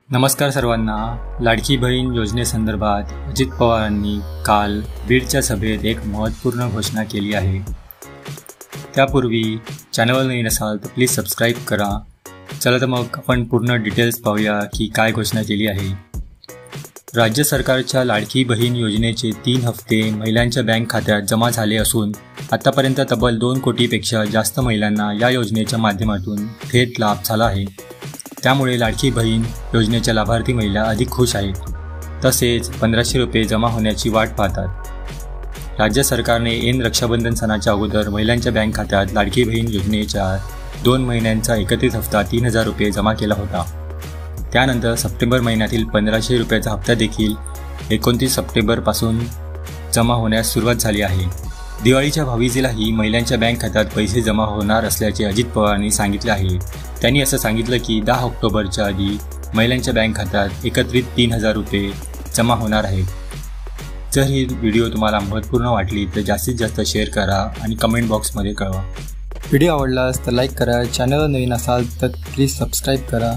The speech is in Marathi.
नमस्कार सर्वांना। लाडकी बहीण योजनेसंदर्भात अजित पवारांनी काल बीडच्या सभेत एक महत्त्वपूर्ण घोषणा केली आहे। त्यापूर्वी चॅनलवर नवीन असाल तर प्लीज सबस्क्राईब करा। चला तर मग आपण पूर्ण डिटेल्स पाहूया की काय घोषणा केली आहे। राज्य सरकारच्या लाडकी बहीण योजनेचे 3 हप्ते महिलांच्या बँक खात्यात जमा झाले असून आतापर्यंत तब्बल 2 कोटीपेक्षा जास्त महिलांना या योजनेच्या माध्यमातून थेट लाभ झाला आहे। त्यामुळे लाडकी बहीण योजनेच्या लाभार्थी महिला अधिक खुश आहेत। तसेच 1500 रुपये जमा होण्याची वाट पाहतात। राज्य सरकारने ऐन रक्षाबंधन सणाच्या अगोदर महिलांच्या बँक खात्यात लाडकी बहीण योजनेच्या 2 महिन्यांचा एकत्रित हप्ता 3000 रुपये जमा केला होता। त्यानंतर सप्टेंबर महिन्यातील 1500 रुपयाचा हप्ता देखील 29 सप्टेंबरपासून जमा होण्यास सुरुवात झाली आहे। दिवाळीच्या भावीजेलाही महिलांच्या बँक खात्यात पैसे जमा होणार असल्याचे अजित पवारांनी सांगितले आहे। त्यांनी असं सांगितलं की 10 ऑक्टोबरच्या आधी महिलांच्या बँक खात्यात एकत्रित 3000 रुपये जमा होणार आहेत। जर ही व्हिडिओ तुम्हाला महत्त्वपूर्ण वाटली तर जास्तीत जास्त शेअर करा आणि कमेंट बॉक्समध्ये कळवा। व्हिडिओ आवडलास तर लाईक करा, चॅनलवर नवीन असाल तर प्लीज सबस्क्राईब करा।